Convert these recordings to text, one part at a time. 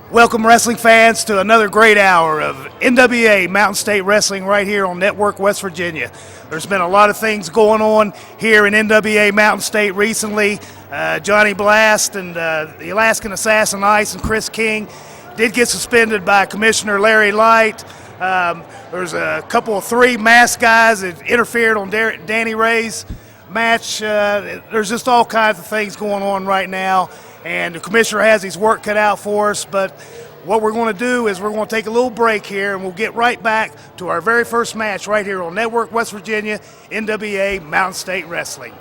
Welcome, wrestling fans, to another great hour of NWA Mountain State Wrestling right here on Network West Virginia. There's been a lot of things going on here in NWA Mountain State recently. Johnny Blast and the Alaskan Assassin Ice and Chris King did get suspended by Commissioner Larry Light. There's a couple of three masked guys that interfered on Danny Ray's match. There's just all kinds of things going on right now. And the commissioner has his work cut out for us, but what we're going to do is we're going to take a little break here, and we'll get right back to our very first match right here on Network West Virginia, NWA Mountain State Wrestling.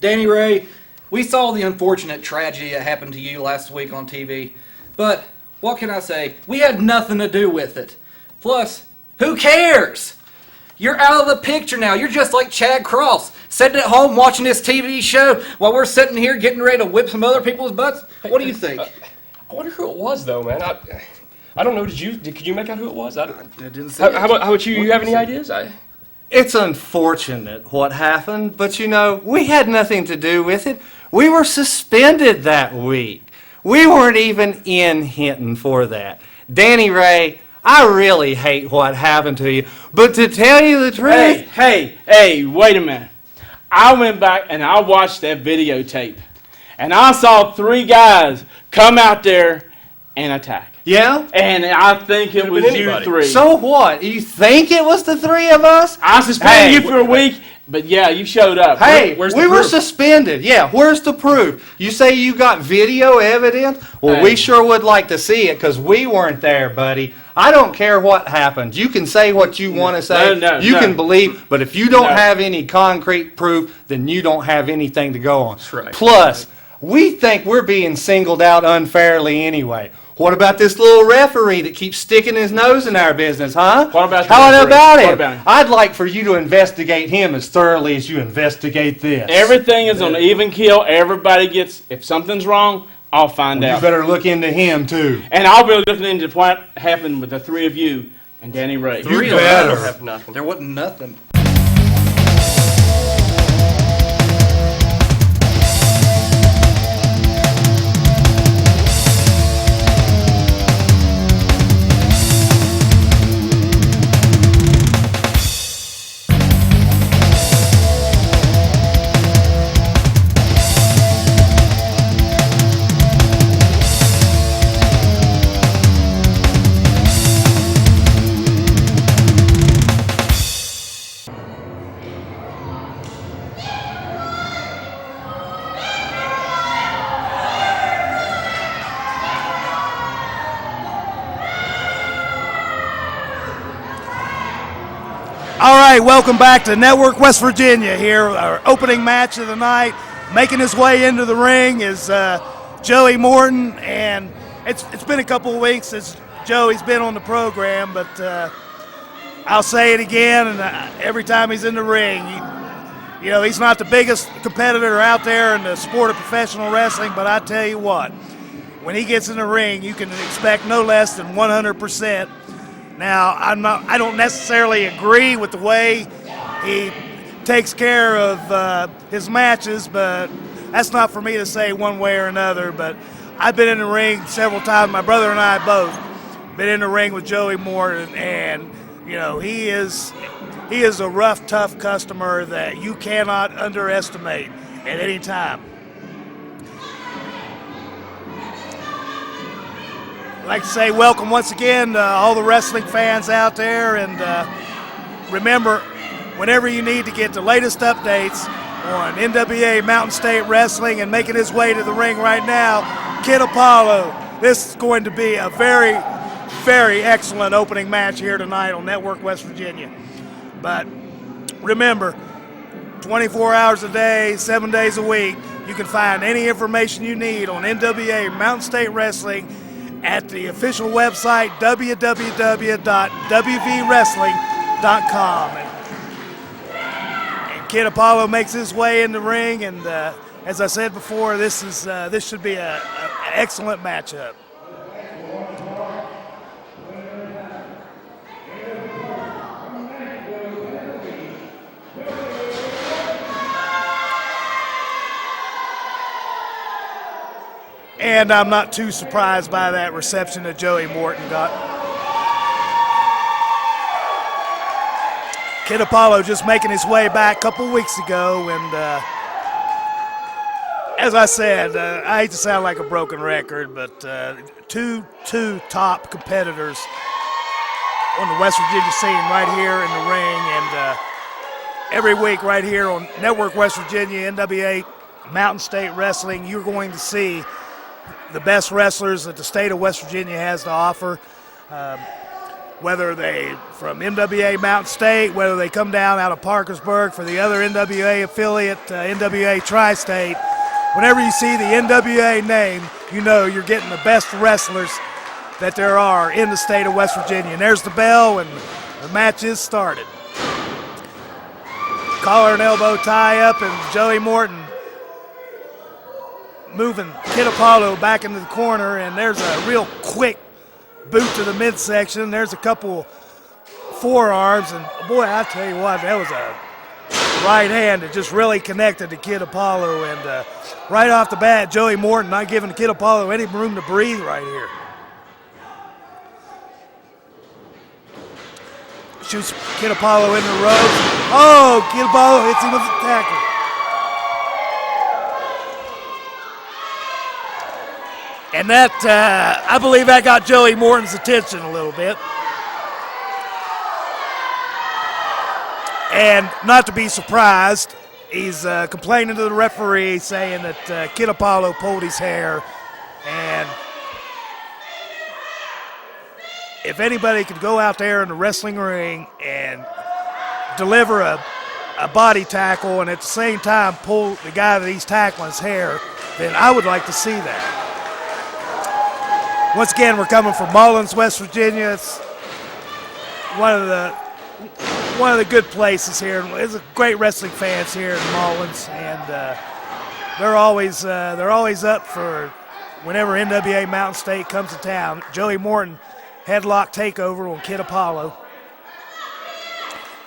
Danny Ray, we saw the unfortunate tragedy that happened to you last week on TV, but what can I say? We had nothing to do with it. Plus, who cares? You're out of the picture now. You're just like Chad Cross, sitting at home watching this TV show while we're sitting here getting ready to whip some other people's butts. What do you think? I wonder who it was, though, man. I don't know. Could you make out who it was? I didn't say. How about you? You have any ideas? It's unfortunate what happened, but you know, we had nothing to do with it. We were suspended that week. We weren't even in Hinton for that. Danny Ray, I really hate what happened to you, but to tell you the truth... Hey, wait a minute. I went back and I watched that videotape, and I saw three guys come out there and attack. Yeah? And I think it was you three. So what? You think it was the three of us? I suspended you for a week, but yeah, you showed up. Hey, we were suspended. Yeah, where's the proof? You say you got video evidence? Well, we sure would like to see it because we weren't there, buddy. I don't care what happened. You can say what you want to say. You can believe, but if you don't have any concrete proof, then you don't have anything to go on. That's right. Plus, we think we're being singled out unfairly anyway. What about this little referee that keeps sticking his nose in our business, huh? What about How about him? him? I'd like for you to investigate him as thoroughly as you investigate this. Everything is on even keel. Everybody gets, if something's wrong, I'll find out. You better look into him, too. And I'll be looking into what happened with the three of you and Danny Ray. You better. Have nothing. There wasn't nothing. All right, welcome back to Network West Virginia here. Our opening match of the night. Making his way into the ring is Joey Morton, and it's been a couple of weeks since Joey's been on the program, but I'll say it again, and every time he's in the ring, he's not the biggest competitor out there in the sport of professional wrestling, but I tell you what, when he gets in the ring, you can expect no less than 100%. Now, I don't necessarily agree with the way he takes care of his matches, but that's not for me to say one way or another. But I've been in the ring several times. My brother and I both been in the ring with Joey Morton, and he is a rough, tough customer that you cannot underestimate at any time. I'd like to say welcome once again to all the wrestling fans out there, and remember, whenever you need to get the latest updates on NWA Mountain State Wrestling and making his way to the ring right now, Kid Apollo. This is going to be a very, very excellent opening match here tonight on Network West Virginia. But remember, 24 hours a day, 7 days a week, you can find any information you need on NWA Mountain State Wrestling at the official website, www.wvwrestling.com. And Kid Apollo makes his way in the ring, and as I said before, this should be an excellent matchup. And I'm not too surprised by that reception that Joey Morton got. Kid Apollo just making his way back a couple weeks ago, and as I said, I hate to sound like a broken record, but two top competitors on the West Virginia scene right here in the ring, and every week right here on Network West Virginia, NWA Mountain State Wrestling, you're going to see the best wrestlers that the state of West Virginia has to offer. Whether they from NWA Mountain State, whether they come down out of Parkersburg for the other NWA affiliate, NWA Tri-State, whenever you see the NWA name, you know you're getting the best wrestlers that there are in the state of West Virginia. And there's the bell, and the match is started. Collar and elbow tie up, and Joey Morton moving Kid Apollo back into the corner, and there's a real quick boot to the midsection. There's a couple forearms, and boy, I tell you what, that was a right hand that just really connected to Kid Apollo. And right off the bat, Joey Morton not giving Kid Apollo any room to breathe right here. Shoots Kid Apollo in the ropes. Oh, Kid Apollo hits him with a tackle. And that, I believe that got Joey Morton's attention a little bit. And not to be surprised, he's complaining to the referee, saying that Kid Apollo pulled his hair. And if anybody could go out there in the wrestling ring and deliver a body tackle and at the same time pull the guy that he's tackling's hair, then I would like to see that. Once again, we're coming from Mullins, West Virginia. It's one of the good places here. There's great wrestling fans here in Mullins, and they're always up for whenever NWA Mountain State comes to town. Joey Morton headlock takeover on Kid Apollo.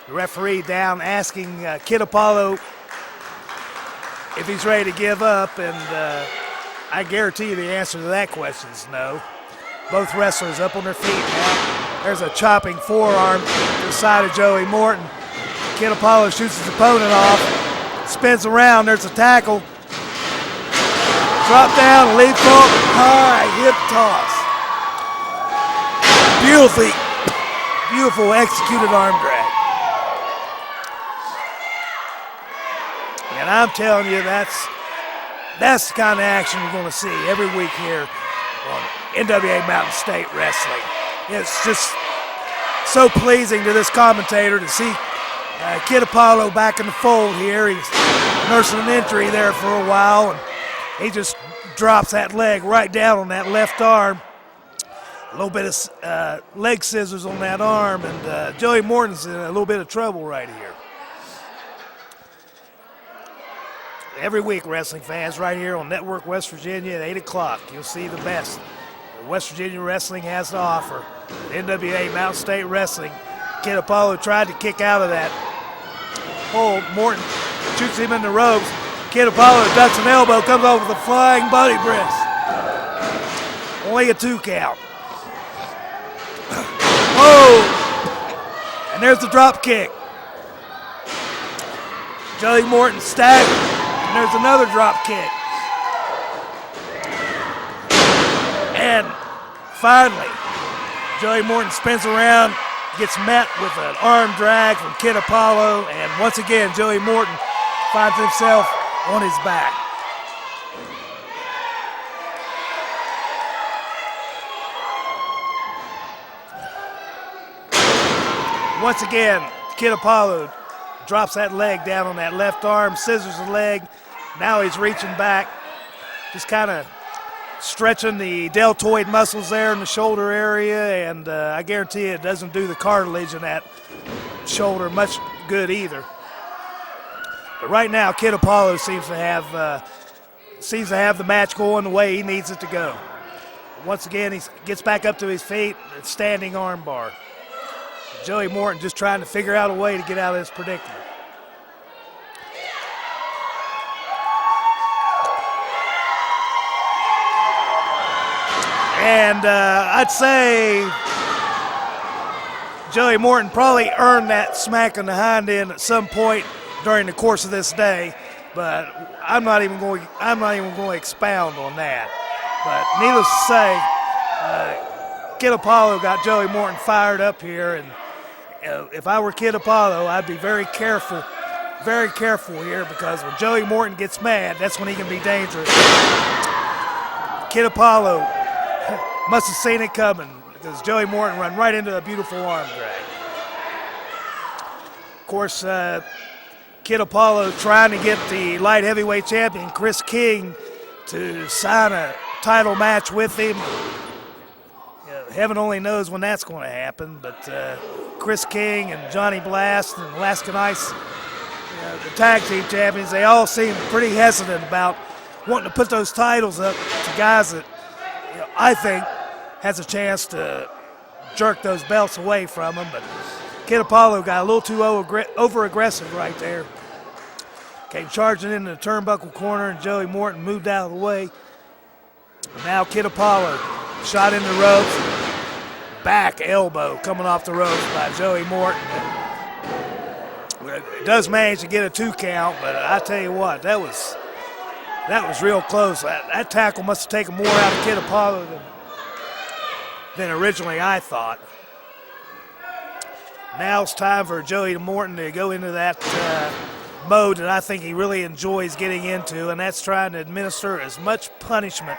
The referee down asking Kid Apollo if he's ready to give up, and I guarantee you the answer to that question is no. Both wrestlers up on their feet now. There's a chopping forearm to the side of Joey Morton. Kid Apollo shoots his opponent off, spins around, there's a tackle. Drop down, leap hook, high hip toss. Beautiful executed arm drag. And I'm telling you, that's the kind of action we're going to see every week here on NWA Mountain State Wrestling. It's just so pleasing to this commentator to see Kid Apollo back in the fold here. He's nursing an injury there for a while, and he just drops that leg right down on that left arm. A little bit of leg scissors on that arm, and Joey Morton's in a little bit of trouble right here. Every week, wrestling fans, right here on Network West Virginia at 8 o'clock, you'll see the best that West Virginia wrestling has to offer. NWA Mountain State Wrestling. Kid Apollo tried to kick out of that hold. Morton shoots him in the ropes. Kid Apollo ducks an elbow, comes over with a flying body press. Only a 2 count. Oh! And there's the drop kick. Joey Morton staggered. And there's another drop kick. And finally, Joey Morton spins around, gets met with an arm drag from Kid Apollo, and once again, Joey Morton finds himself on his back. Once again, Kid Apollo drops that leg down on that left arm, scissors the leg. Now he's reaching back, just kind of stretching the deltoid muscles there in the shoulder area, and I guarantee it doesn't do the cartilage in that shoulder much good either. But right now, Kid Apollo seems to have the match going the way he needs it to go. Once again, he gets back up to his feet, standing arm bar. Joey Morton just trying to figure out a way to get out of this predicament. And I'd say Joey Morton probably earned that smack on the hind end at some point during the course of this day, but I'm not even going to expound on that. But needless to say, Kid Apollo got Joey Morton fired up here, and if I were Kid Apollo, I'd be very careful here, because when Joey Morton gets mad, that's when he can be dangerous. Kid Apollo must have seen it coming, because Joey Morton run right into a beautiful arm drag. Of course, Kid Apollo trying to get the light heavyweight champion, Chris King, to sign a title match with him. Heaven only knows when that's going to happen, but Chris King and Johnny Blast and Alaskan Ice, the tag team champions, they all seem pretty hesitant about wanting to put those titles up to guys that I think has a chance to jerk those belts away from them. But Kid Apollo got a little too over-aggressive right there. Came charging into the turnbuckle corner, and Joey Morton moved out of the way. Now Kid Apollo shot in the ropes. Back elbow coming off the ropes by Joey Morton. It does manage to get a 2 count, but I tell you what, that was real close. That tackle must have taken more out of Kid Apollo than originally I thought. Now it's time for Joey Morton to go into that mode that I think he really enjoys getting into, and that's trying to administer as much punishment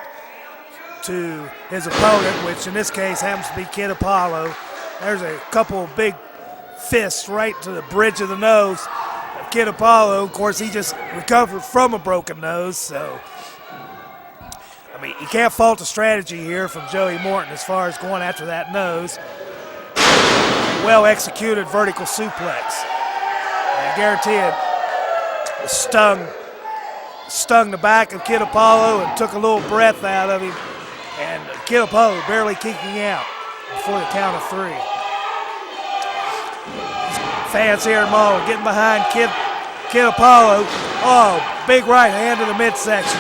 to his opponent, which in this case happens to be Kid Apollo. There's a couple of big fists right to the bridge of the nose of Kid Apollo. Of course, he just recovered from a broken nose, so I mean, you can't fault the strategy here from Joey Morton as far as going after that nose. Well executed vertical suplex. I guarantee it stung the back of Kid Apollo and took a little breath out of him. And Kid Apollo barely kicking out before the count of 3. Fans here in Mall getting behind Kid Apollo. Oh, big right hand to the midsection.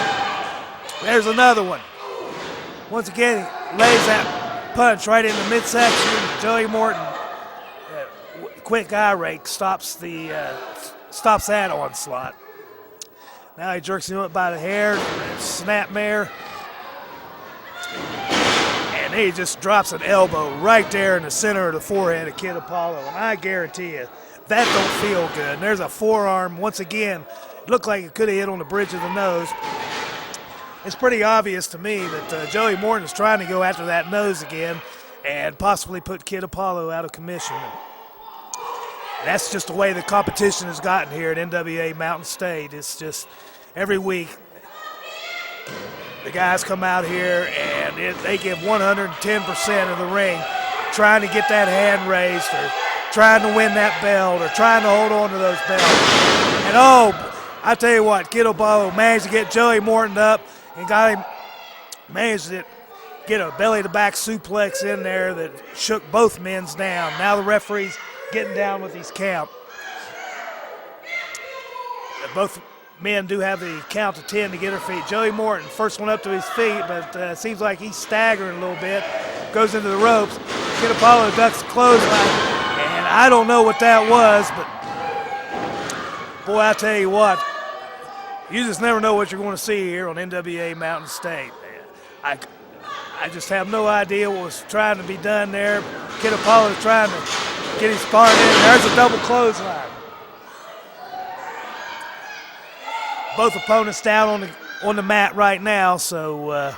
There's another one. Once again, he lays that punch right in the midsection. Joey Morton, quick eye rake, stops that onslaught. Now he jerks him up by the hair, snapmare. And he just drops an elbow right there in the center of the forehead of Kid Apollo. And I guarantee you, that don't feel good. And there's a forearm, once again, it looked like it could have hit on the bridge of the nose. It's pretty obvious to me that Joey Morton is trying to go after that nose again and possibly put Kid Apollo out of commission. And that's just the way the competition has gotten here at NWA Mountain State. It's just every week the guys come out here and they give 110% of the ring trying to get that hand raised or trying to win that belt or trying to hold on to those belts. And I tell you what, Kid Apollo managed to get Joey Morton up and managed to get a belly-to-back suplex in there that shook both men's down. Now the referee's getting down with his count. Both men do have the count to 10 to get their feet. Joey Morton, first one up to his feet, but seems like he's staggering a little bit. Goes into the ropes. Kid Apollo ducks the clothesline, and I don't know what that was, but boy, I tell you what, you just never know what you're going to see here on NWA Mountain State. I just have no idea what was trying to be done there. Kid Apollo trying to get his part in. There's a double clothesline. Both opponents down on the mat right now, so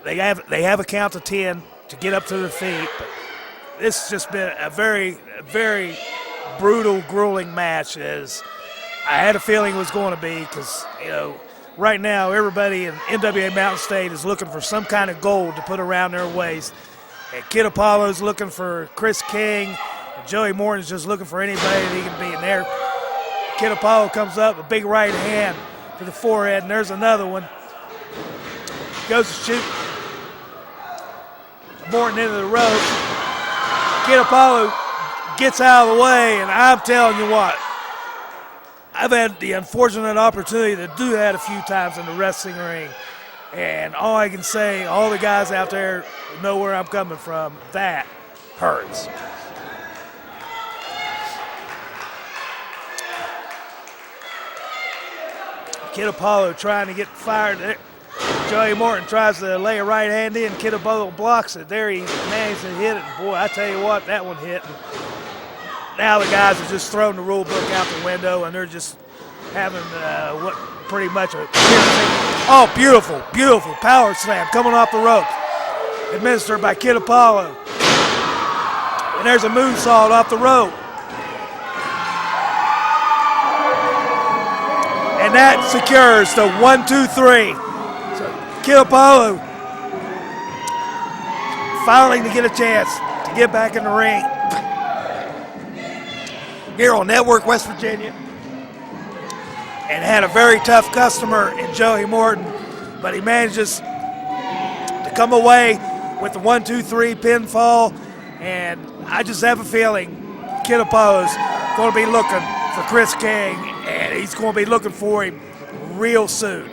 they have a count of 10 to get up to their feet. But this has just been a very, very brutal, grueling match, as I had a feeling it was going to be, because right now everybody in NWA Mountain State is looking for some kind of gold to put around their waist. And Kid Apollo's looking for Chris King, and Joey Morton's just looking for anybody that he can beat. And there, Kid Apollo comes up, a big right hand to the forehead, and there's another one. Goes to shoot Morton into the ropes. Kid Apollo gets out of the way, and I'm telling you what, I've had the unfortunate opportunity to do that a few times in the wrestling ring. And all I can say, all the guys out there know where I'm coming from. That hurts. Kid Apollo trying to get fired. Joey Morton tries to lay a right hand in. Kid Apollo blocks it. There he managed to hit it. Boy, I tell you what, that one hit. Now the guys have just thrown the rule book out the window, and they're just having what pretty much a oh, beautiful, beautiful power slam coming off the rope, administered by Kid Apollo. And there's a moonsault off the rope. And that secures the 1, 2, 3. So Kid Apollo finally to get a chance to get back in the ring here on Network West Virginia. And had a very tough customer in Joey Morton, but he manages to come away with the 1, 2, 3 pinfall. And I just have a feeling Kid Apollo's going to be looking for Chris King, and he's going to be looking for him real soon.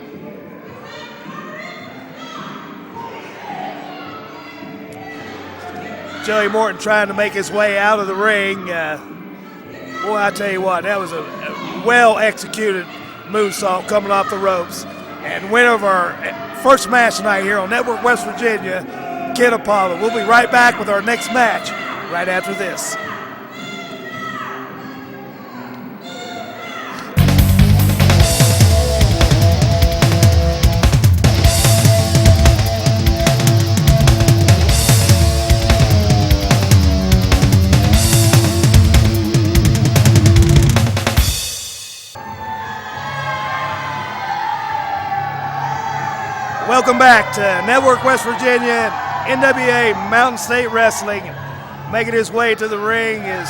Joey Morton trying to make his way out of the ring. Boy, I tell you what, that was a well-executed moonsault coming off the ropes. And winner of our first match tonight here on Network West Virginia, Kid Apollo. We'll be right back with our next match right after this. Welcome back to Network West Virginia, NWA Mountain State Wrestling. Making his way to the ring is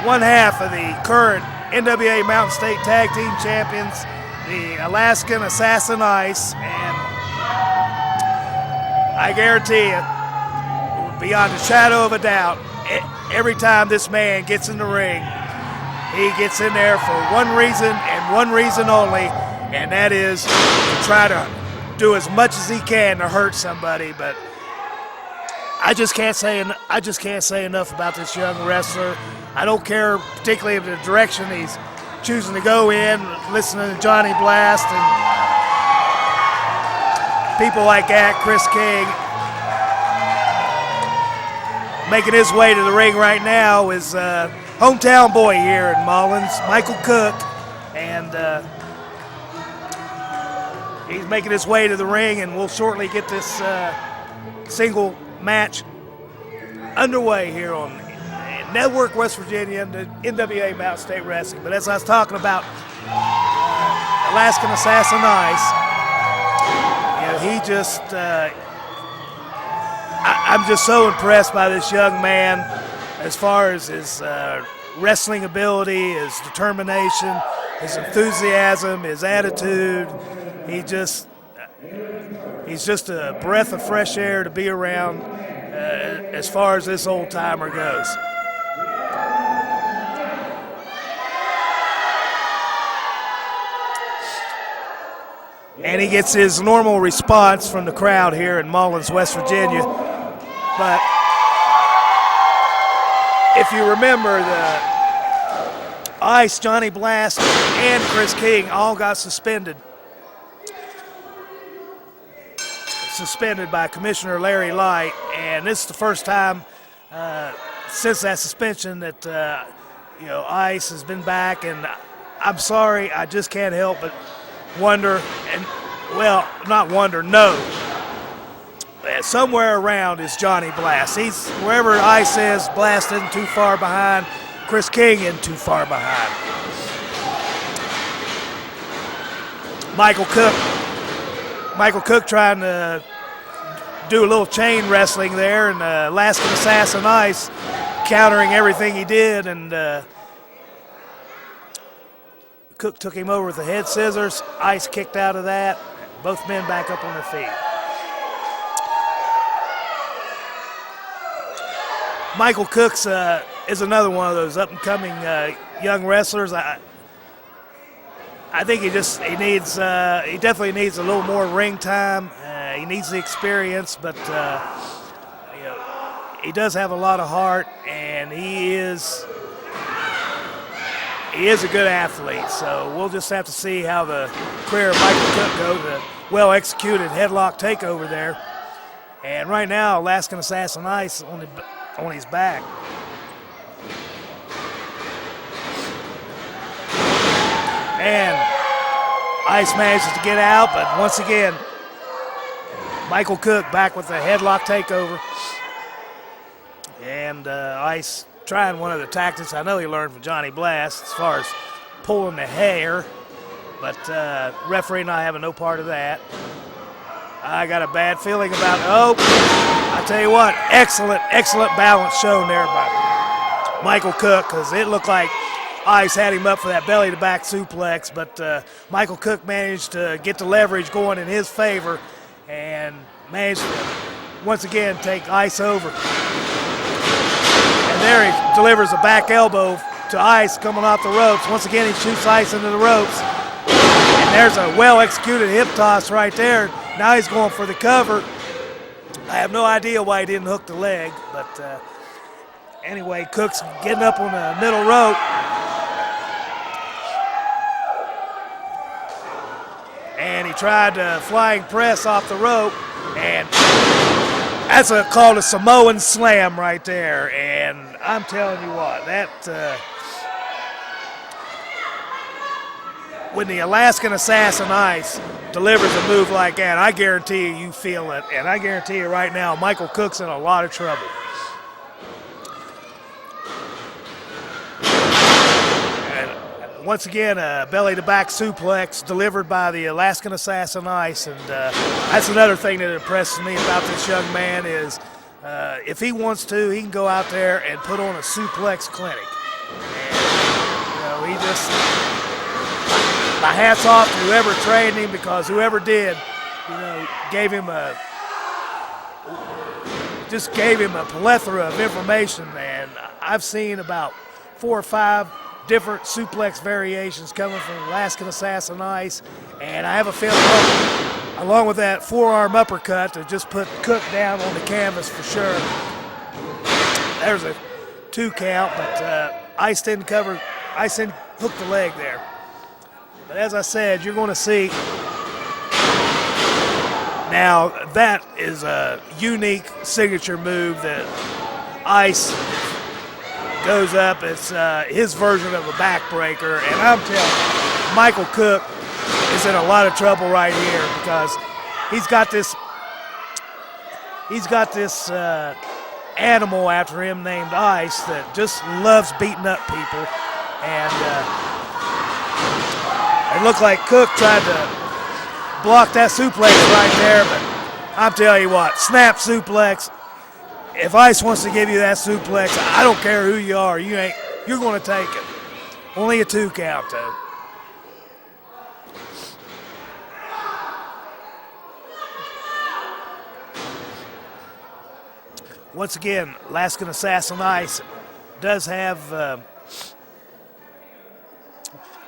one half of the current NWA Mountain State Tag Team Champions, the Alaskan Assassin Ice. And I guarantee you, beyond a shadow of a doubt, every time this man gets in the ring, he gets in there for one reason and one reason only, and that is to try to do as much as he can to hurt somebody. But I just can't say enough about this young wrestler. I don't care particularly of the direction he's choosing to go in, listening to Johnny Blast and people like that. Chris King making his way to the ring right now is hometown boy here in Mullins, Michael Cook, and he's making his way to the ring, and we'll shortly get this single match underway here on Network West Virginia and the NWA Mountain State Wrestling. But as I was talking about Alaskan Assassin Ice, he just, I'm just so impressed by this young man as far as his wrestling ability, his determination, his enthusiasm, his attitude. He's just a breath of fresh air to be around as far as this old timer goes. And he gets his normal response from the crowd here in Mullins, West Virginia. But if you remember, the Ice, Johnny Blast, and Chris King all got suspended by Commissioner Larry Light, and this is the first time since that suspension that Ice has been back. And I'm sorry, I just can't help but wonder, and well, not wonder, no. Somewhere around is Johnny Blast. He's wherever Ice is, Blast isn't too far behind. Chris King isn't too far behind. Michael Cook trying to do a little chain wrestling there, and Alaskan Assassin Ice countering everything he did, and Cook took him over with the head scissors. Ice kicked out of that. Both men back up on their feet. Michael Cooks is another one of those up-and-coming young wrestlers. I think he definitely needs a little more ring time. He needs the experience, but he does have a lot of heart, and he is a good athlete. So we'll just have to see how the career of Michael Cook goes. A well-executed headlock takeover there, and right now Alaskan Assassin Ice on his back. And Ice manages to get out, but once again, Michael Cook back with the headlock takeover. And Ice trying one of the tactics I know he learned from Johnny Blast as far as pulling the hair, but referee and I having no part of that. I got a bad feeling about I tell you what, excellent balance shown there by Michael Cook, because it looked like Ice had him up for that belly-to-back suplex, but Michael Cook managed to get the leverage going in his favor and managed to once again take Ice over. And there he delivers a back elbow to Ice coming off the ropes. Once again, he shoots Ice into the ropes. And there's a well-executed hip toss right there. Now he's going for the cover. I have no idea why he didn't hook the leg, but anyway, Cook's getting up on the middle rope. And he tried to flying press off the rope, and that's called a Samoan slam right there. And I'm telling you what, that when the Alaskan Assassin Ice delivers a move like that, I guarantee you feel it, and I guarantee you right now, Michael Cook's in a lot of trouble. Once again, a belly-to-back suplex delivered by the Alaskan Assassin Ice, and that's another thing that impresses me about this young man is if he wants to, he can go out there and put on a suplex clinic. And, he just, my hat's off to whoever trained him, because whoever did, gave him a plethora of information, and I've seen about 4 or 5 different suplex variations coming from Alaskan Assassin Ice, and I have a feeling, along with that forearm uppercut to just put Cook down on the canvas for sure. There's a 2 count, but Ice didn't hook the leg there. But as I said, you're going to see now that is a unique signature move that Ice goes up. It's his version of a backbreaker, and I'm telling you, Michael Cook is in a lot of trouble right here, because he's got this animal after him named Ice that just loves beating up people, and it looked like Cook tried to block that suplex right there, but I'm telling you what, snap suplex. If Ice wants to give you that suplex, I don't care who you are, you're going to take it. Only a 2 count, though. Once again, Alaskan Assassin Ice does have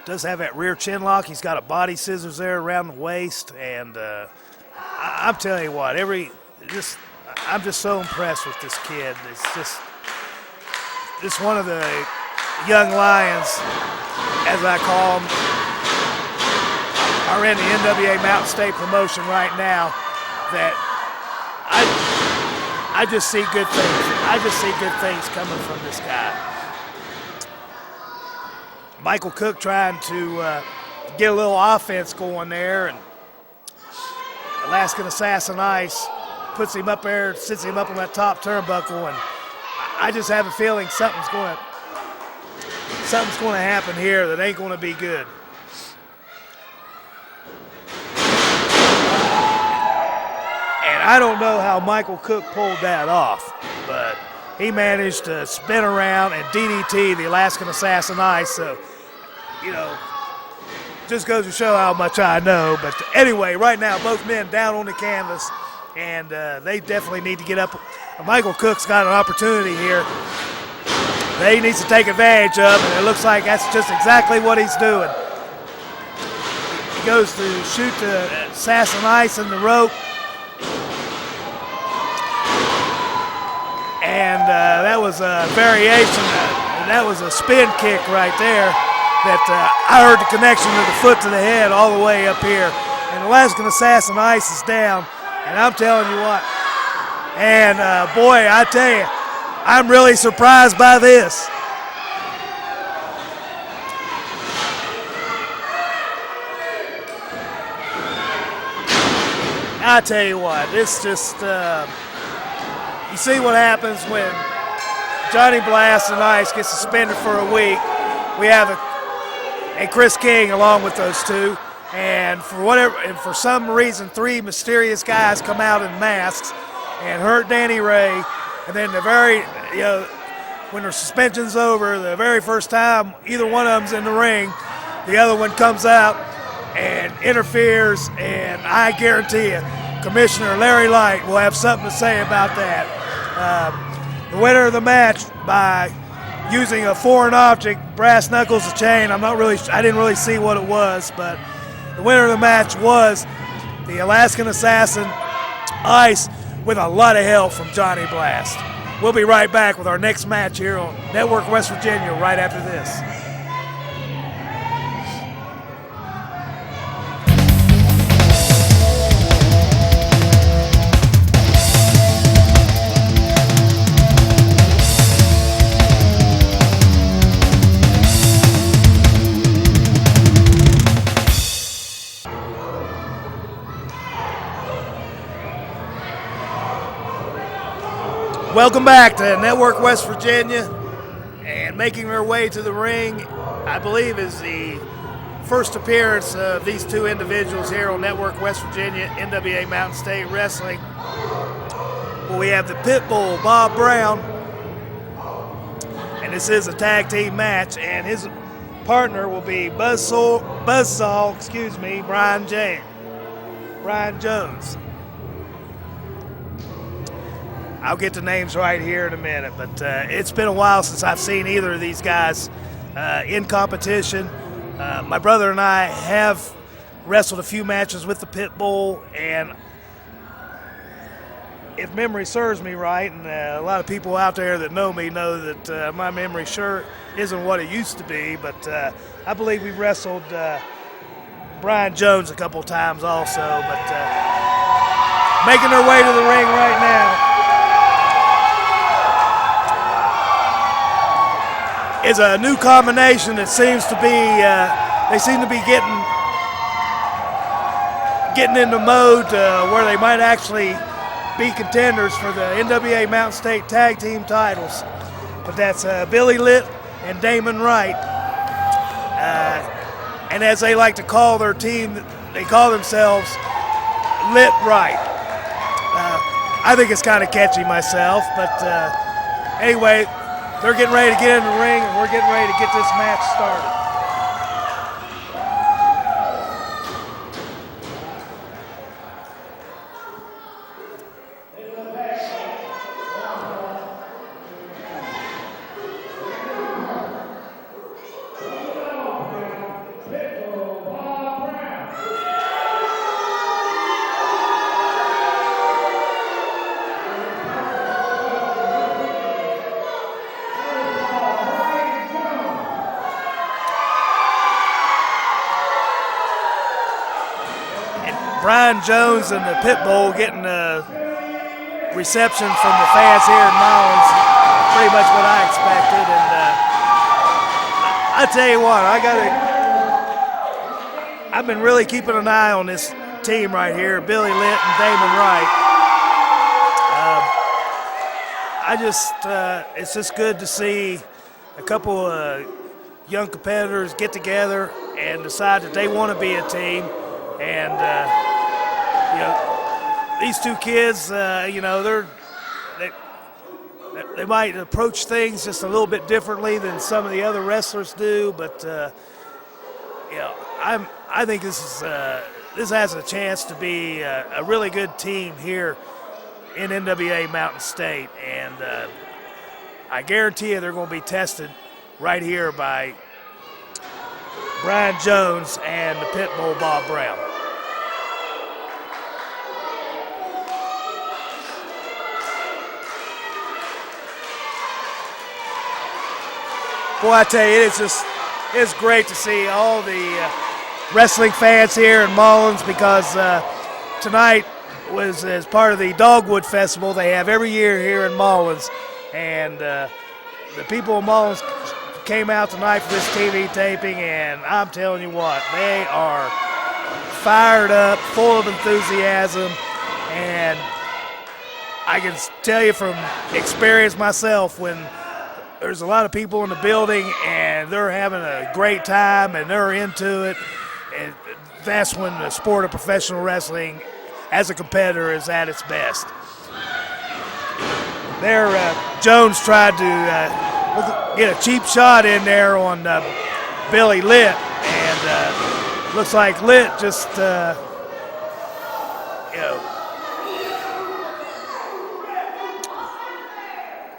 that rear chin lock. He's got a body scissors there around the waist, and I'm telling you what, I'm just so impressed with this kid. It's just one of the young lions, as I call them, are in the NWA Mountain State promotion right now that I just see good things. I just see good things coming from this guy. Michael Cook trying to get a little offense going there, and Alaskan Assassin Ice puts him up there, sits him up on that top turnbuckle, and I just have a feeling something's going to happen here that ain't going to be good. And I don't know how Michael Cook pulled that off, but he managed to spin around and DDT the Alaskan Assassin Ice, so, just goes to show how much I know. But anyway, right now, both men down on the canvas, and they definitely need to get up. Michael Cook's got an opportunity here that he needs to take advantage of, and it looks like that's just exactly what he's doing. goes to shoot the assassin ice in the rope. And that was a variation. That was a spin kick right there that I heard the connection of the foot to the head all the way up here. And Alaskan Assassin Ice is down. And I'm telling you what. And boy, I tell you, I'm really surprised by this. I tell you what, it's just, you see what happens when Johnny Blast and Ice get suspended for a week. We have and Chris King along with those two, and for some reason, three mysterious guys come out in masks and hurt Danny Ray, and then when their suspension's over, the very first time either one of them's in the ring, the other one comes out and interferes, and I guarantee you, Commissioner Larry Light will have something to say about that. The winner of the match by using a foreign object, brass knuckles, a chain. I didn't really see what it was, but the winner of the match was the Alaskan Assassin Ice with a lot of help from Johnny Blast. We'll be right back with our next match here on Network West Virginia right after this. Welcome back to Network West Virginia, and making their way to the ring, I believe, is the first appearance of these two individuals here on Network West Virginia, NWA Mountain State Wrestling. Well, we have the Pitbull, Bob Brown, and this is a tag team match, and his partner will be Buzzsaw, Brian Jones. I'll get the names right here in a minute, but it's been a while since I've seen either of these guys in competition. My brother and I have wrestled a few matches with the Pitbull, and if memory serves me right, and a lot of people out there that know me know that my memory sure isn't what it used to be, but I believe we wrestled Brian Jones a couple times also, but making their way to the ring right now is a new combination that seems to be, they seem to be getting into mode where they might actually be contenders for the NWA Mountain State Tag Team titles. But that's Billy Litt and Damon Wright. And as they like to call their team, they call themselves Lit Right. I think it's kind of catchy myself, but anyway, they're getting ready to get in the ring, and we're getting ready to get this match started. Brian Jones and the Pitbull getting a reception from the fans here in Mullins. Pretty much what I expected. And I tell you what, I've been really keeping an eye on this team right here, Billy Litt and Damon Wright. It's just good to see a couple of young competitors get together and decide that they want to be a team. And these two kids, they might approach things just a little bit differently than some of the other wrestlers do, but I think this has a chance to be a really good team here in NWA Mountain State, and I guarantee you they're going to be tested right here by Brian Jones and the Pitbull Bob Brown. Boy, I tell you, it's great to see all the wrestling fans here in Mullins, because tonight was as part of the Dogwood Festival they have every year here in Mullins, and the people of Mullins came out tonight for this TV taping, and I'm telling you what, they are fired up, full of enthusiasm, and I can tell you from experience myself, when there's a lot of people in the building and they're having a great time and they're into it, and that's when the sport of professional wrestling as a competitor is at its best. There, Jones tried to get a cheap shot in there on Billy Litt, and looks like Litt just,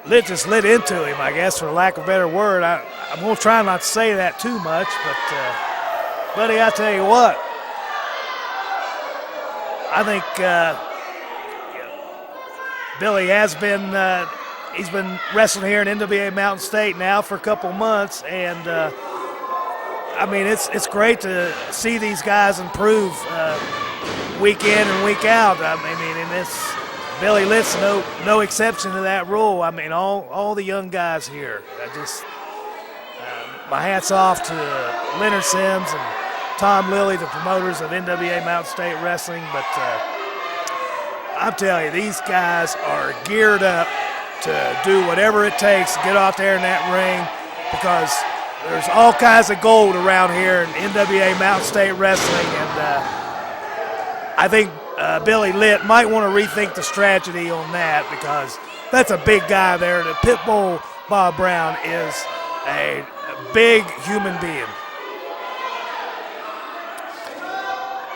Litt just lit into him, I guess, for lack of a better word. I'm going to try not to say that too much, but, buddy, I tell you what, I think Billy has been, he's been wrestling here in NWA Mountain State now for a couple months, and I mean, it's great to see these guys improve week in and week out. I mean, and it's Billy Litt's no exception to that rule. I mean, all the young guys here. I just my hats off to Leonard Sims and Tom Lilly, the promoters of NWA Mountain State Wrestling. But I'm telling you, these guys are geared up to do whatever it takes to get out there in that ring, because there's all kinds of gold around here in NWA Mountain State Wrestling, and I think Billy Litt might want to rethink the strategy on that, because that's a big guy there. The Pitbull Bob Brown is a big human being.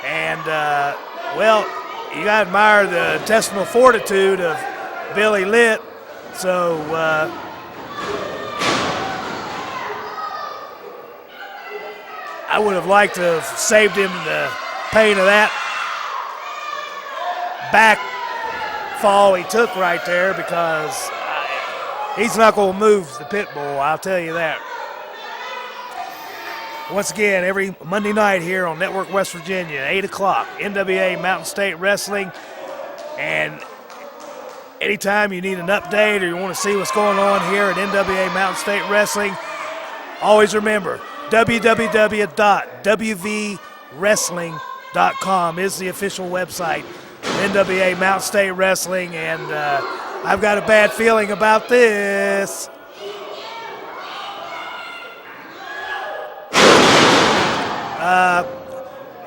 And, well, you got to admire the intestinal fortitude of Billy Litt. So, I would have liked to have saved him the pain of that back fall he took right there, because he's not going to move the Pitbull, I'll tell you that. Once again, every Monday night here on Network West Virginia, 8 o'clock, NWA Mountain State Wrestling. And anytime you need an update or you want to see what's going on here at NWA Mountain State Wrestling, always remember, www.wvwrestling.com is the official website of NWA Mountain State Wrestling. And I've got a bad feeling about this.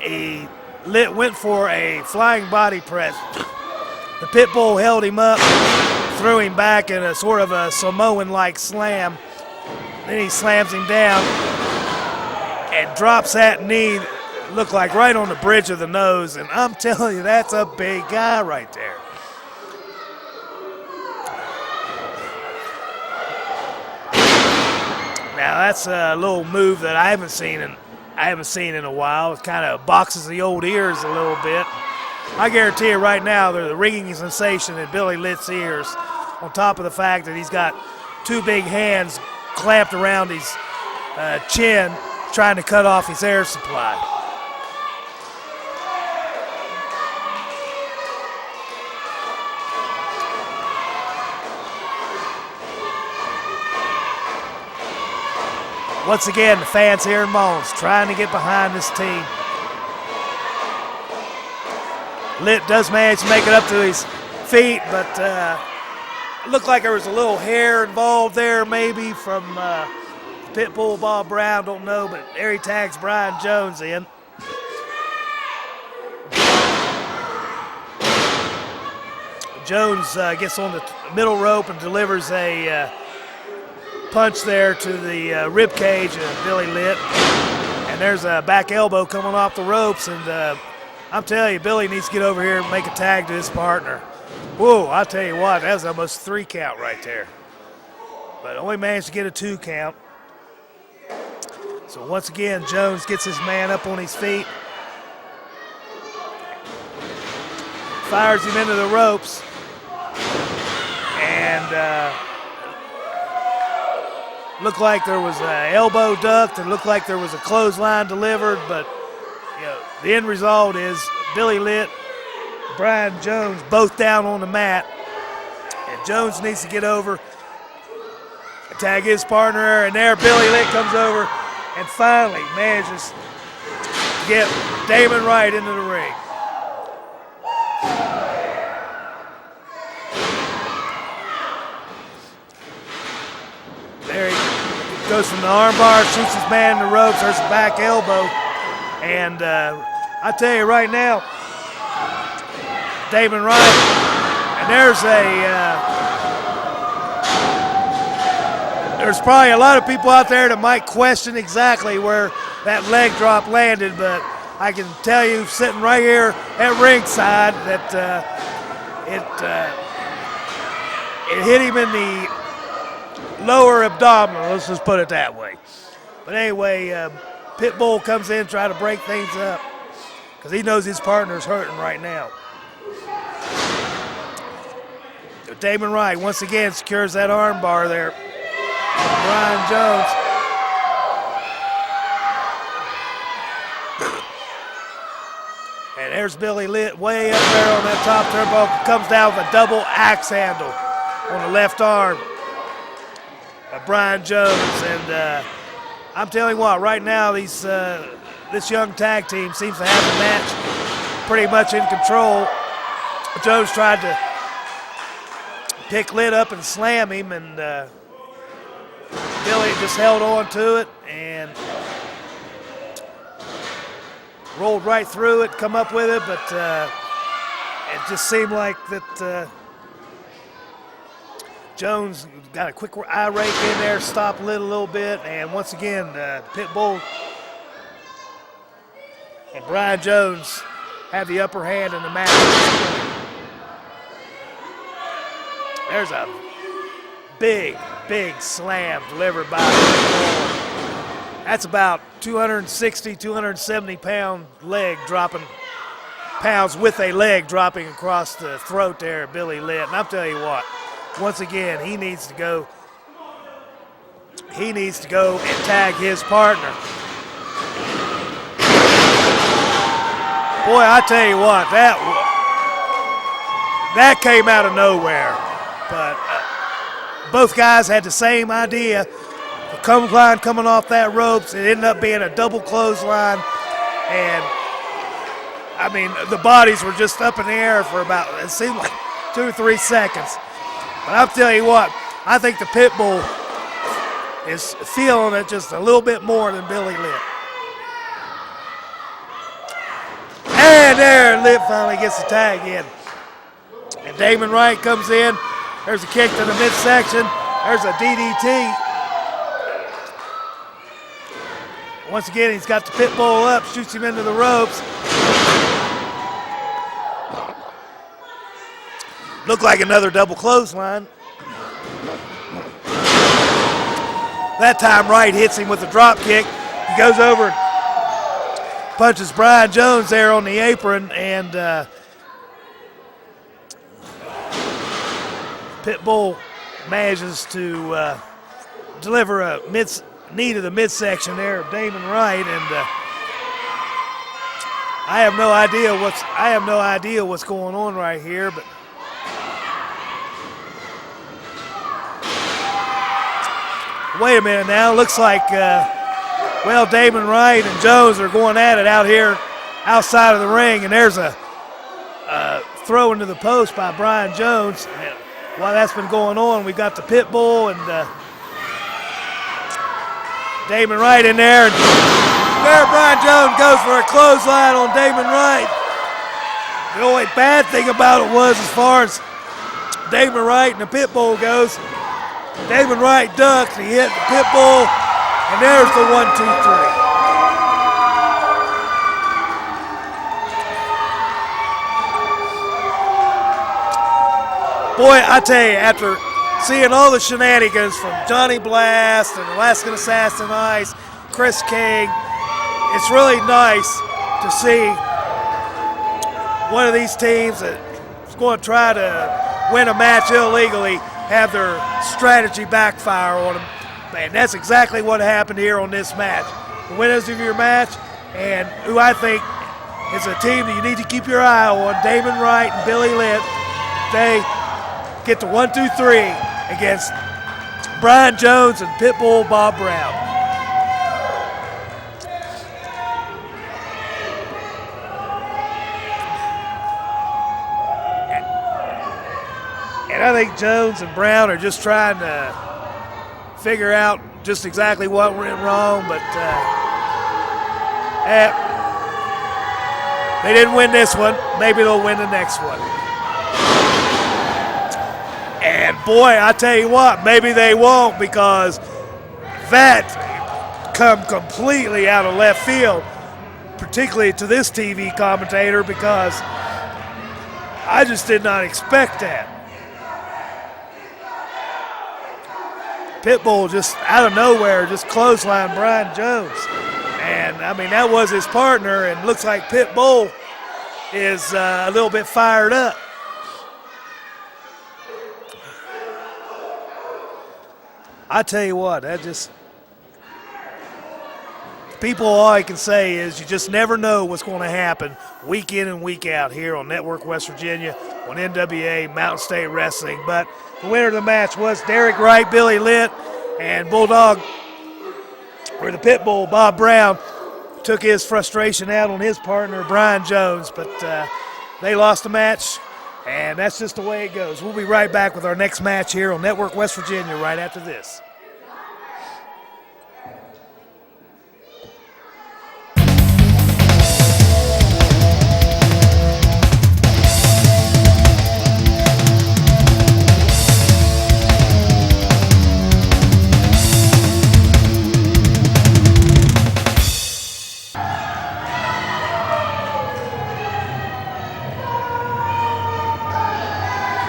He went for a flying body press. The Pitbull held him up, threw him back in a sort of a Samoan-like slam. Then he slams him down and drops that knee, looked like right on the bridge of the nose. And I'm telling you, that's a big guy right there. Now that's a little move that I haven't seen in a while. It kind of boxes the old ears a little bit. I guarantee you right now, there's a ringing sensation in Billy Litt's ears, on top of the fact that he's got two big hands clamped around his chin, trying to cut off his air supply. Once again, the fans here in Mullins trying to get behind this team. Litt does manage to make it up to his feet, but it looked like there was a little hair involved there, maybe from Pitbull Bob Brown, don't know, but there he tags Brian Jones in. Jones gets on the middle rope and delivers a punch there to the rib cage of Billy Litt, and there's a back elbow coming off the ropes, and I'm telling you, Billy needs to get over here and make a tag to his partner. Whoa, I'll tell you what, that was almost 3 count right there, but only managed to get a 2 count. So once again, Jones gets his man up on his feet. Fires him into the ropes. And looked like there was an elbow ducked and looked like there was a clothesline delivered, but the end result is Billy Litt, Brian Jones both down on the mat. And Jones needs to get over, tag his partner, and there Billy Litt comes over and finally manages to get Damon Wright into the ring. There he goes from the armbar, shoots his man in the ropes. There's a back elbow. And I tell you right now, Damon Wright, and there's probably a lot of people out there that might question exactly where that leg drop landed, but I can tell you sitting right here at ringside that it hit him in the lower abdominal, let's just put it that way. But anyway, Pitbull comes in, try to break things up because he knows his partner's hurting right now. Damon Wright once again secures that arm bar there. Brian Jones. And there's Billy Litt way up there on that top turnbuckle. Comes down with a double axe handle on the left arm. Brian Jones, and I'm telling you what, right now this young tag team seems to have the match pretty much in control. Jones tried to pick Litt up and slam him, and Billy just held on to it and rolled right through it, come up with it, but it just seemed like that Jones got a quick eye rake in there, stopped Litt a little bit, and once again, Pitbull and Brian Jones have the upper hand in the match. There's a big slam delivered by Pitbull. That's about 260, 270-pound leg dropping, pounds with a leg dropping across the throat there of Billy Litt. And I'll tell you what, once again, he needs to go and tag his partner. Boy, I tell you what, that came out of nowhere. But both guys had the same idea. The clothesline coming off that ropes, it ended up being a double clothesline. And, I mean, the bodies were just up in the air for about, it seemed like 2 or 3 seconds. But I'll tell you what, I think the Pitbull is feeling it just a little bit more than Billy Litt. And there, Litt finally gets the tag in. And Damon Wright comes in. There's a kick to the midsection. There's a DDT. Once again, he's got the Pitbull up, shoots him into the ropes. Looked like another double clothesline. That time Wright hits him with a drop kick. He goes over and punches Brian Jones there on the apron, and Pitbull manages to deliver a knee to the midsection there of Damon Wright, and I have no idea what's going on right here, but wait a minute now. Looks like, Damon Wright and Jones are going at it out here outside of the ring, and there's a throw into the post by Brian Jones. And while that's been going on, we've got the Pitbull and Damon Wright in there. And there Brian Jones goes for a clothesline on Damon Wright. The only bad thing about it was, as far as Damon Wright and the Pitbull goes, Damon Wright ducked, he hit the Pitbull, and there's the 1, 2, 3. Boy, I tell you, after seeing all the shenanigans from Johnny Blast and Alaskan Assassin Ice Chris King. It's really nice to see one of these teams that's going to try to win a match illegally have their strategy backfire on them. Man, that's exactly what happened here on this match. The winners of your match, and who I think is a team that you need to keep your eye on, Damon Wright and Billy Litt. They get to 1-2-3 against Brian Jones and Pitbull Bob Brown. And I think Jones and Brown are just trying to figure out just exactly what went wrong, but they didn't win this one. Maybe they'll win the next one. And boy, I tell you what, maybe they won't, because that come completely out of left field, particularly to this TV commentator, because I just did not expect that. Pitbull just out of nowhere just clotheslined Brian Jones. And, I mean, that was his partner, and looks like Pitbull is a little bit fired up. I tell you what, that just – people, all I can say is you just never know what's going to happen week in and week out here on Network West Virginia on NWA Mountain State Wrestling. But the winner of the match was Derek Wright, Billy Litt, and Bulldog, or the Pitbull, Bob Brown, took his frustration out on his partner, Brian Jones. But they lost the match, and that's just the way it goes. We'll be right back with our next match here on Network West Virginia right after this.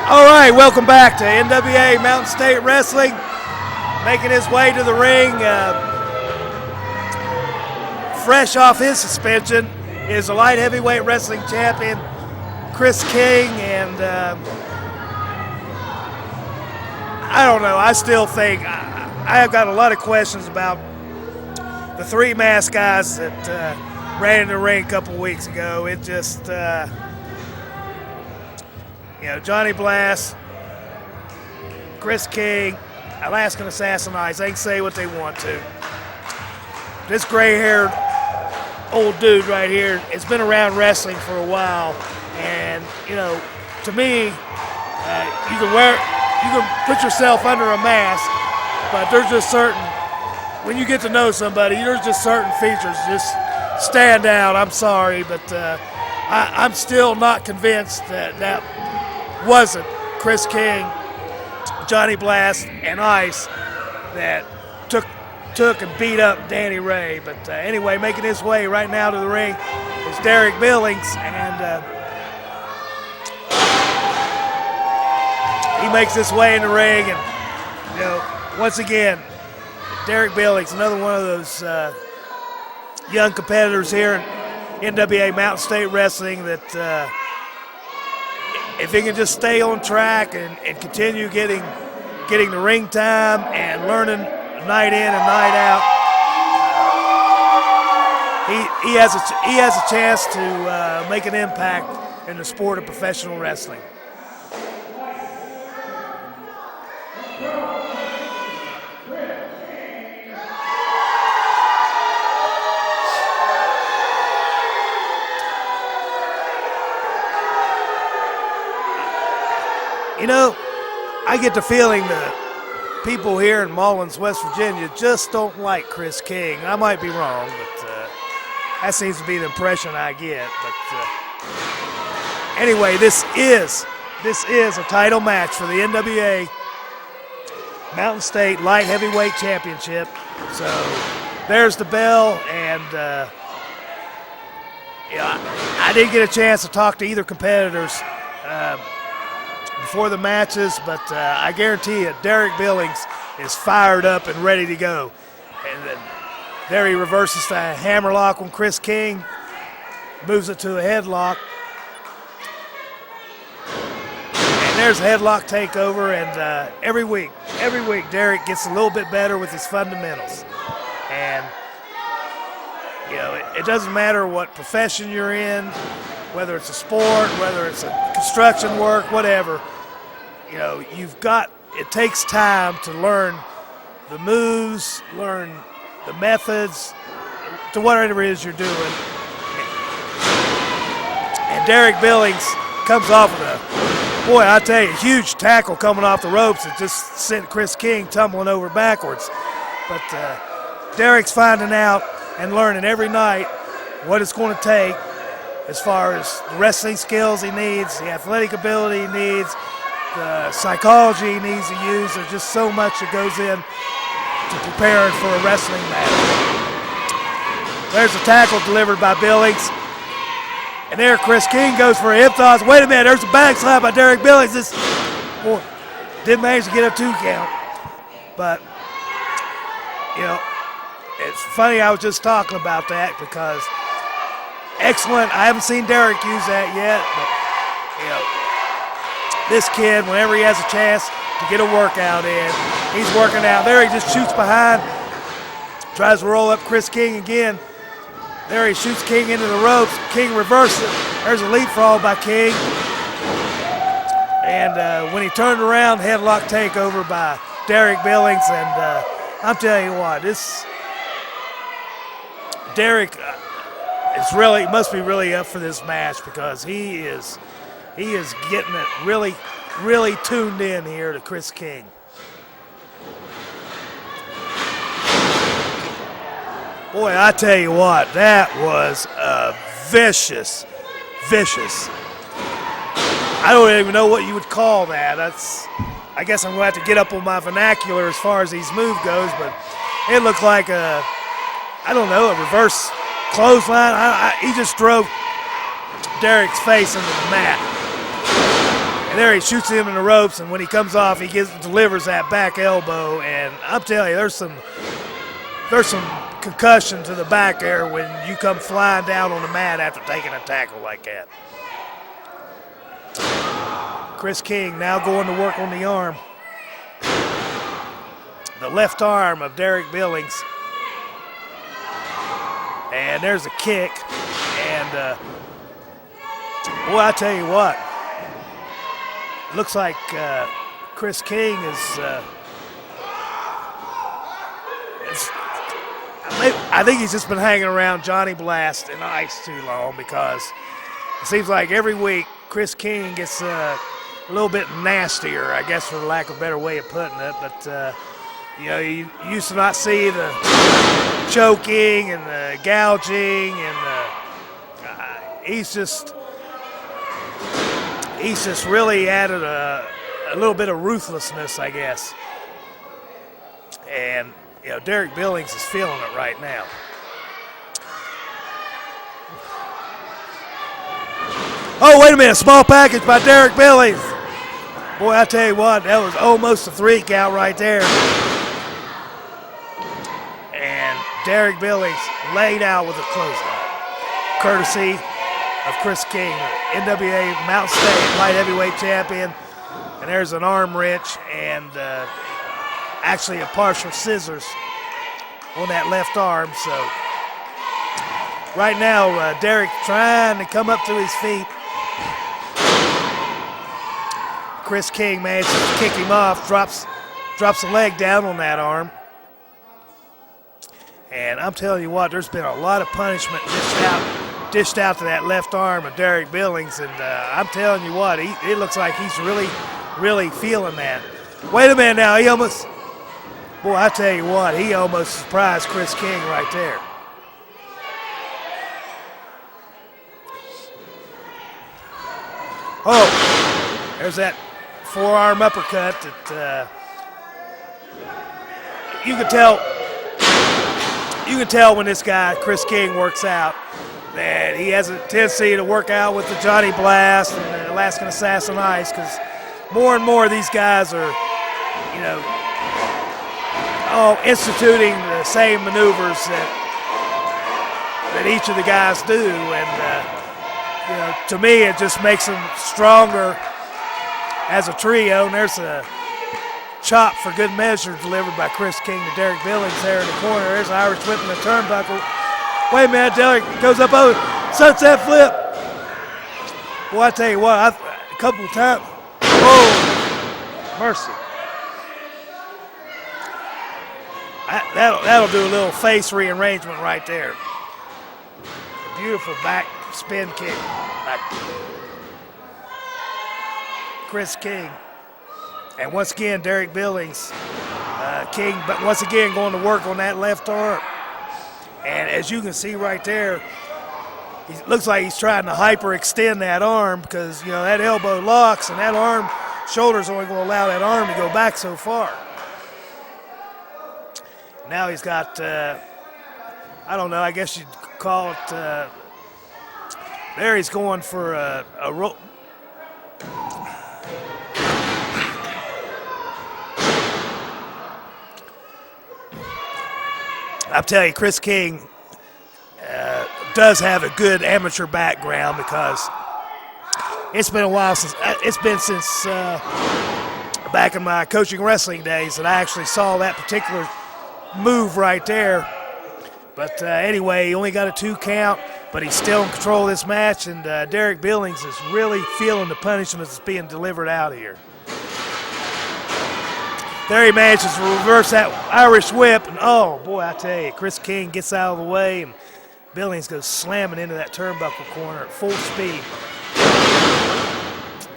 All right, welcome back to NWA Mountain State Wrestling. Making his way to the ring, fresh off his suspension, is the light heavyweight wrestling champion, Chris King. And I don't know, I still think, I have got a lot of questions about the three masked guys that ran in the ring a couple weeks ago. It just... Johnny Blast, Chris King, Alaskan Assassin Ice, they can say what they want to. This gray-haired old dude right here has been around wrestling for a while, and, to me, you can put yourself under a mask, but there's just certain, when you get to know somebody, there's just certain features just stand out. I'm sorry, but I'm still not convinced that wasn't Chris King, Johnny Blast, and Ice that took and beat up Danny Ray. But anyway, making his way right now to the ring is Derek Billings, and he makes his way in the ring. And once again, Derek Billings, another one of those young competitors here in NWA Mountain State Wrestling that. If he can just stay on track and continue getting the ring time and learning night in and night out, he has a chance to make an impact in the sport of professional wrestling. I get the feeling that people here in Mullins, West Virginia, just don't like Chris King. I might be wrong, but that seems to be the impression I get. But anyway, this is a title match for the NWA Mountain State Light Heavyweight Championship. So there's the bell, and I didn't get a chance to talk to either competitors before the matches, but I guarantee you Derek Billings is fired up and ready to go. And There he reverses the hammerlock on Chris King, moves it to a headlock. And there's a headlock takeover, and every week, Derek gets a little bit better with his fundamentals. And, you know, it doesn't matter what profession you're in, whether it's a sport, whether it's a construction work, whatever. You know, it takes time to learn the moves, learn the methods to whatever it is you're doing. And Derek Billings comes off with boy, I tell you, a huge tackle coming off the ropes that just sent Chris King tumbling over backwards. But Derek's finding out and learning every night what it's going to take as far as the wrestling skills he needs, the athletic ability he needs, the psychology he needs to use. There's just so much that goes in to preparing for a wrestling match. There's a tackle delivered by Billings. And there Chris King goes for a hip toss. Wait a minute, there's a back slap by Derek Billings. This boy didn't manage to get a 2 count. But, you know, it's funny I was just talking about that because excellent. I haven't seen Derek use that yet, but, you know, this kid, whenever he has a chance to get a workout in, he's working out. There he just shoots behind, tries to roll up Chris King again. There he shoots King into the ropes. King reverses it. There's a leapfrog by King. And when he turned around, headlock takeover by Derek Billings. And I'm telling you what, Derek must be really up for this match because he is getting it really, really tuned in here to Chris King. Boy, I tell you what, that was vicious. I don't even know what you would call that. I guess I'm going to have to get up on my vernacular as far as these moves goes, but it looked like a reverse clothesline. He just drove Derek's face into the mat. And there he shoots him in the ropes, and when he comes off, he delivers that back elbow, and I'm telling you, there's some concussion to the back there when you come flying down on the mat after taking a tackle like that. Chris King now going to work on the arm. The left arm of Derek Billings. And there's a kick. And boy, I tell you what, looks like Chris King is I think he's just been hanging around Johnny Blast and Ice too long because it seems like every week Chris King gets a little bit nastier, I guess, for lack of a better way of putting it. But, you know, you used to not see the choking and the gouging and he's just really added a little bit of ruthlessness, I guess. And, you know, Derek Billings is feeling it right now. Oh, wait a minute. Small package by Derek Billings. Boy, I tell you what, that was almost a 3 count right there. And Derek Billings laid out with a clothesline, courtesy of Chris King, NWA Mountain State light heavyweight champion. And there's an arm wrench and actually a partial scissors on that left arm. So right now, Derek trying to come up to his feet. Chris King manages to kick him off, drops the leg down on that arm. And I'm telling you what, there's been a lot of punishment dished out to that left arm of Derek Billings. And I'm telling you what, it looks like he's really, really feeling that. Wait a minute now, boy, I tell you what, he almost surprised Chris King right there. Oh, there's that forearm uppercut that you can tell when this guy, Chris King, works out that he has a tendency to work out with the Johnny Blast and the Alaskan Assassin Ice because more and more of these guys are, you know, instituting the same maneuvers that that each of the guys do, and to me it just makes them stronger as a trio. And there's a chop for good measure delivered by Chris King to Derek Billings there in the corner. There's an Irish whip in the turnbuckle. Wait a minute, Derek goes up over sunset flip. Well, I tell you what, a couple of times. Oh, mercy. That'll do a little face rearrangement right there. Beautiful back spin kick. Chris King. And once again, Derek Billings. King, but once again going to work on that left arm. And as you can see right there, it looks like he's trying to hyperextend that arm because, that elbow locks and that arm, shoulder's only going to allow that arm to go back so far. Now he's got, I don't know, I guess you'd call it, there he's going for a roll. I'll tell you, Chris King does have a good amateur background because it's been a while since, back in my coaching wrestling days that I actually saw that particular move right there. But anyway, he only got a 2 count, but he's still in control of this match, and Derek Billings is really feeling the punishment that's being delivered out here. There he manages to reverse that Irish whip, and oh boy, I tell you, Chris King gets out of the way, and Billings goes slamming into that turnbuckle corner at full speed.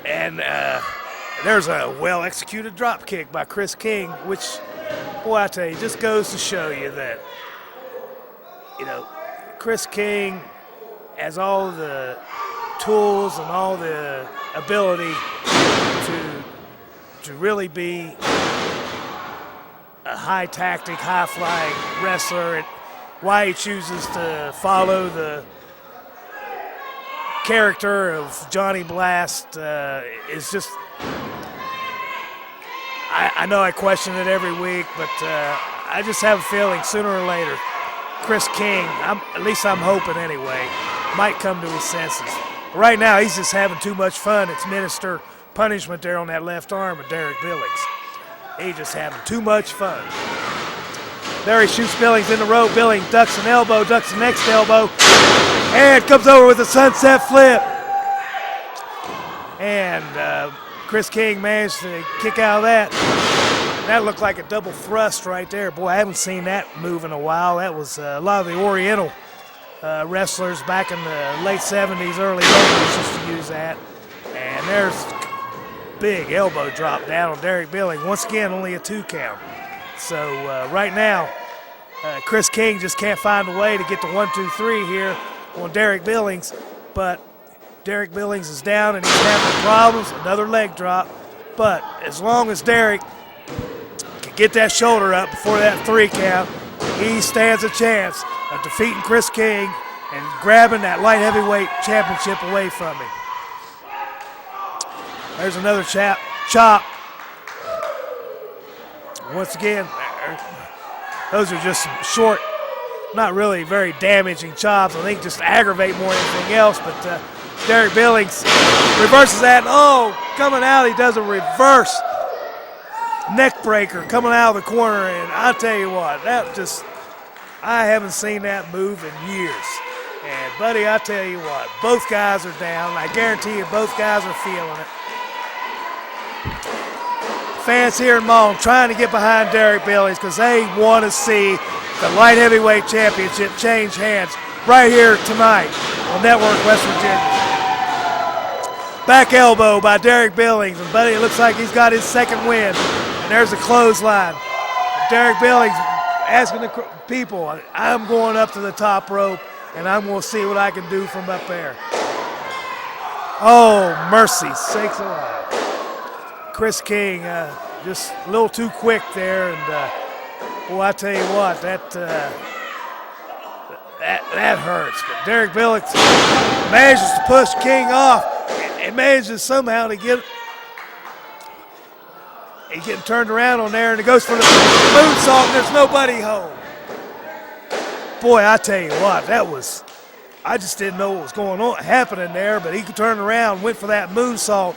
And there's a well-executed drop kick by Chris King, which, boy, I tell you, just goes to show you that, Chris King has all the tools and all the ability to really be a high tactic, high flying wrestler. And why he chooses to follow the character of Johnny Blast is just, I know I question it every week, but I just have a feeling sooner or later Chris King, at least I'm hoping anyway, might come to his senses. But right now he's just having too much fun. It's minister punishment there on that left arm of Derek Billings. He's just having too much fun. There he shoots Billings in the rope. Billings ducks an elbow, ducks the next elbow, and comes over with a sunset flip. And Chris King managed to kick out of that. That looked like a double thrust right there. Boy, I haven't seen that move in a while. That was a lot of the Oriental wrestlers back in the late 70s, early 80s used to use that. And there's big elbow drop down on Derek Billings. Once again, only a 2 count. So right now, Chris King just can't find a way to get the 1, 2, 3 here on Derek Billings. But Derek Billings is down and he's having problems. Another leg drop. But as long as Derek can get that shoulder up before that 3 count, he stands a chance of defeating Chris King and grabbing that light heavyweight championship away from him. There's another chop. Once again, those are just some short, not really very damaging chops. I think just aggravate more than anything else. But Derek Billings reverses that. And coming out, he does a reverse neck breaker coming out of the corner. And I'll tell you what, I haven't seen that move in years. And, buddy, I tell you what, both guys are down. I guarantee you both guys are feeling it. Fans here in Malton trying to get behind Derek Billings because they want to see the light heavyweight championship change hands right here tonight on Network West Virginia. Back elbow by Derek Billings, and buddy, it looks like he's got his second win. And there's a clothesline. Derek Billings asking the people, I'm going up to the top rope, and I'm going to see what I can do from up there. Oh, mercy sakes alive. Chris King just a little too quick there, and boy, I tell you what, that hurts. But Derek Billings manages to push King off and manages somehow to get he's getting turned around on there, and it goes for the moonsault, and there's nobody home. boy, I tell you what, I just didn't know what was going on happening there, but he could turn around, went for that moonsault,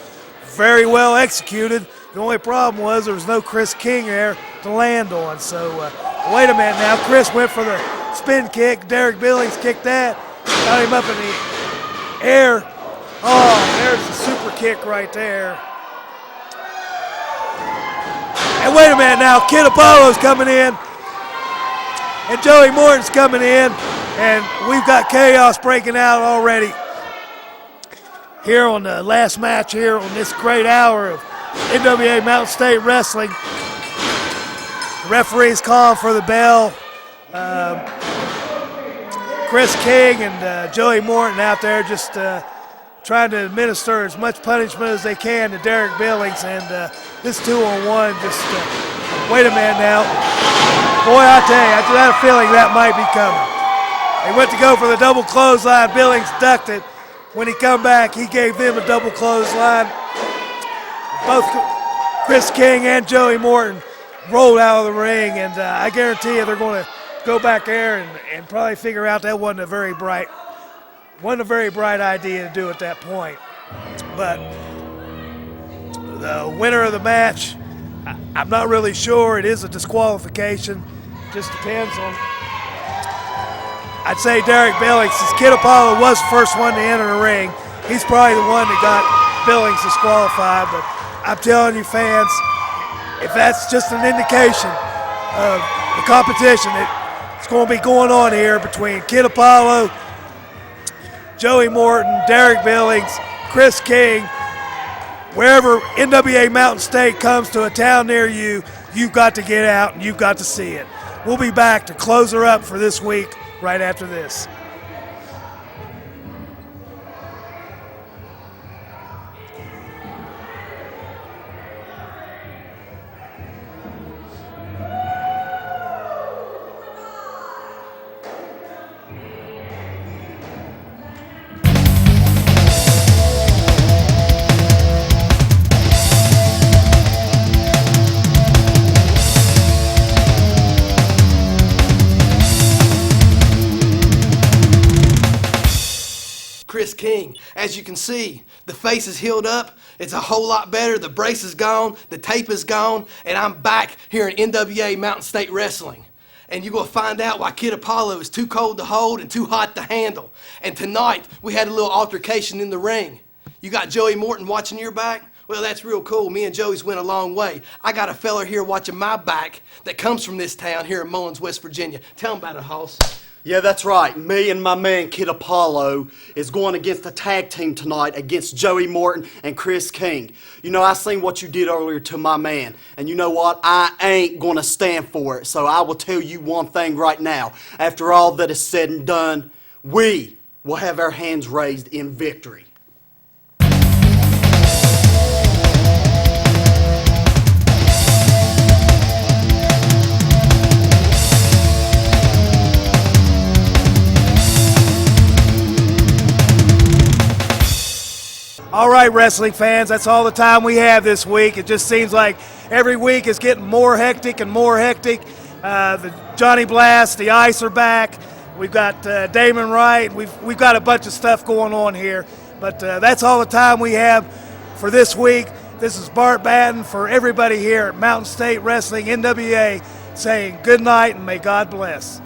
very well executed. The only problem was there was no Chris King there to land on. So wait a minute now, Chris went for the spin kick. Derek Billings kicked that, got him up in the air. Oh, there's the super kick right there. And wait a minute now, Kid Apollo's coming in, and Joey Morton's coming in, and we've got chaos breaking out already here on the last match here on this great hour of NWA Mountain State Wrestling. The referee's calling for the bell. Chris King and Joey Morton out there just trying to administer as much punishment as they can to Derek Billings, and this 2-on-1 just, wait a minute now. Boy, I tell you, I just had a feeling that might be coming. They went to go for the double clothesline. Billings ducked it. When he come back, he gave them a double clothesline. Both Chris King and Joey Morton rolled out of the ring, and I guarantee you they're going to go back there and probably figure out that wasn't a very bright idea to do at that point. But the winner of the match, I'm not really sure. It is a disqualification. Just depends on. I'd say Derek Billings, since Kid Apollo was the first one to enter the ring, he's probably the one that got Billings disqualified. But I'm telling you, fans, if that's just an indication of the competition that's going to be going on here between Kid Apollo, Joey Morton, Derek Billings, Chris King, wherever NWA Mountain State comes to a town near you, you've got to get out and you've got to see it. We'll be back to close her up for this week right after this. Chris King. As you can see, the face is healed up. It's a whole lot better. The brace is gone. The tape is gone. And I'm back here in NWA Mountain State Wrestling. And you're going to find out why Kid Apollo is too cold to hold and too hot to handle. And tonight, we had a little altercation in the ring. You got Joey Morton watching your back? Well, that's real cool. Me and Joey's went a long way. I got a fella here watching my back that comes from this town here in Mullins, West Virginia. Tell him about it, Hoss. Yeah, that's right. Me and my man Kid Apollo is going against a tag team tonight against Joey Morton and Chris King. You know, I seen what you did earlier to my man, and you know what? I ain't going to stand for it. So I will tell you one thing right now. After all that is said and done, we will have our hands raised in victory. All right, wrestling fans, that's all the time we have this week. It just seems like every week is getting more hectic and more hectic. The Johnny Blast, the Ice are back. We've got Damon Wright. We've got a bunch of stuff going on here. But that's all the time we have for this week. This is Bart Batten for everybody here at Mountain State Wrestling NWA saying good night and may God bless.